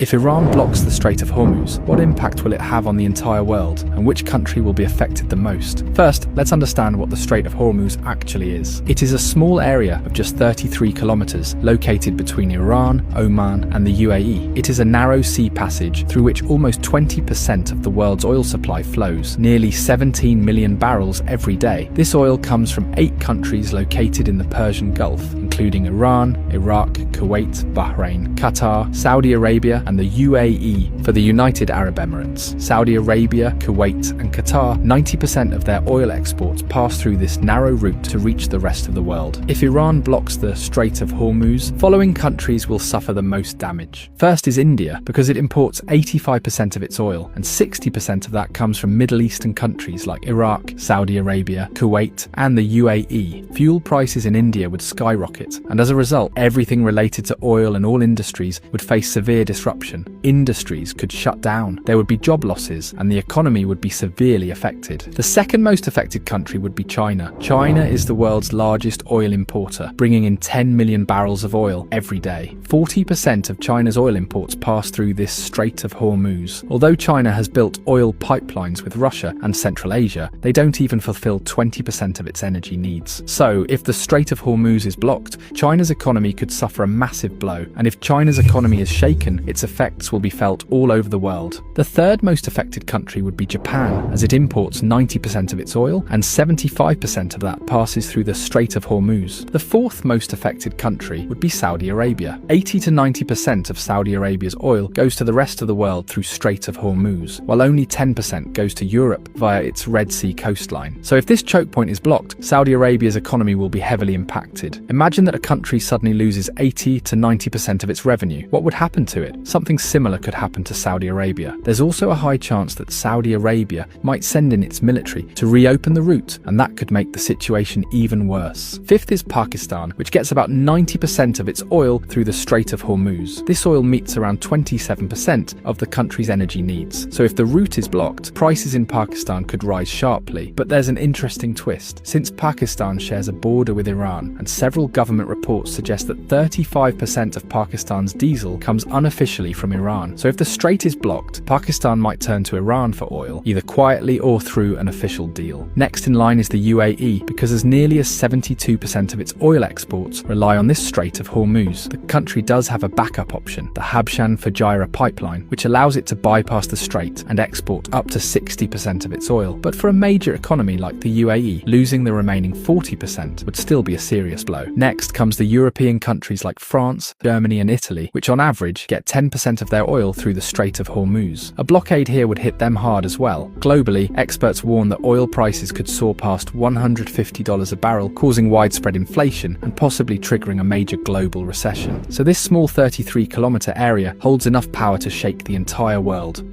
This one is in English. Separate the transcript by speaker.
Speaker 1: If Iran blocks the Strait of Hormuz, what impact will it have on the entire world, and which country will be affected the most? First, let's understand what the Strait of Hormuz actually is. It is a small area of just 33 kilometers located between Iran, Oman, and the UAE. It is a narrow sea passage through which almost 20% of the world's oil supply flows, nearly 17 million barrels every day. This oil comes from 8 countries located in the Persian Gulf, including Iran, Iraq, Kuwait, Bahrain, Qatar, Saudi Arabia, and the UAE for the United Arab Emirates. Saudi Arabia, Kuwait, and Qatar, 90% of their oil exports pass through this narrow route to reach the rest of the world. If Iran blocks the Strait of Hormuz, following countries will suffer the most damage. First is India, because it imports 85% of its oil, and 60% of that comes from Middle Eastern countries like Iraq, Saudi Arabia, Kuwait, and the UAE. Fuel prices in India would skyrocket, and as a result, everything related to oil and all industries would face severe disruption. Industries could shut down, there would be job losses, and the economy would be severely affected. The second most affected country would be China. China is the world's largest oil importer, bringing in 10 million barrels of oil every day. 40% of China's oil imports pass through this Strait of Hormuz. Although China has built oil pipelines with Russia and Central Asia, they don't even fulfill 20% of its energy needs. So, if the Strait of Hormuz is blocked, China's economy could suffer a massive blow, and if China's economy is shaken, its effects will be felt all over the world. The third most affected country would be Japan, as it imports 90% of its oil, and 75% of that passes through the Strait of Hormuz. The fourth most affected country would be Saudi Arabia. 80 to 90% of Saudi Arabia's oil goes to the rest of the world through Strait of Hormuz, while only 10% goes to Europe via its Red Sea coastline. So if this choke point is blocked, Saudi Arabia's economy will be heavily impacted. Imagine that a country suddenly loses 80 to 90% of its revenue. What would happen to it? Something similar could happen to Saudi Arabia. There's also a high chance that Saudi Arabia might send in its military to reopen the route, and that could make the situation even worse. Fifth is Pakistan, which gets about 90% of its oil through the Strait of Hormuz. This oil meets around 27% of the country's energy needs. So if the route is blocked, prices in Pakistan could rise sharply. But there's an interesting twist. Since Pakistan shares a border with Iran, and several government reports suggest that 35% of Pakistan's diesel comes unofficially from Iran. So if the strait is blocked, Pakistan might turn to Iran for oil, either quietly or through an official deal. Next in line is the UAE, because as nearly as 72% of its oil exports rely on this Strait of Hormuz. The country does have a backup option, the Habshan-Fujairah pipeline, which allows it to bypass the strait and export up to 60% of its oil. But for a major economy like the UAE, losing the remaining 40% would still be a serious blow. Next comes the European countries like France, Germany, and Italy, which on average get 10% of their oil through the Strait of Hormuz. A blockade here would hit them hard as well. Globally, experts warn that oil prices could soar past $150 a barrel, causing widespread inflation and possibly triggering a major global recession. So this small 33-kilometer area holds enough power to shake the entire world.